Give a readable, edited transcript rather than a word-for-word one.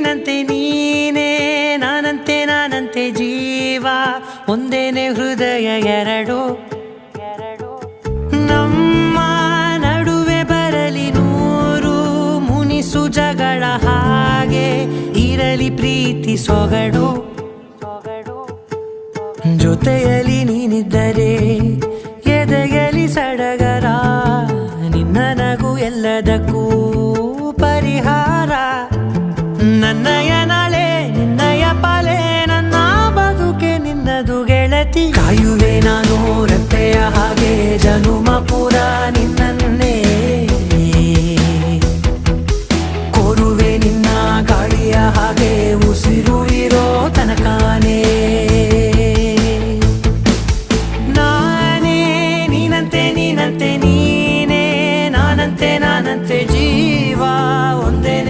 ನೀನಂತೆ ನೀನೇ, ನಾನಂತೆ ನಾನಂತೆ ಜೀವ, ಒಂದೇನೆ ಹೃದಯ ಎರಡು. ನಮ್ಮ ನಡುವೆ ಬರಲಿ ನೂರು ಮುನಿಸು ಜಗಳ, ಹಾಗೆ ಇರಲಿ ಪ್ರೀತಿ ಸೊಗಡು. ಜೊತೆಯಲ್ಲಿ ನೀನಿದ್ದರೆ ಎದೆಯಲಿ ಸಡಗರ, ನಿನ್ನ ನಗು ಎಲ್ಲದಕ್ಕೂ ಪರಿಹಾರ. ನನ್ನ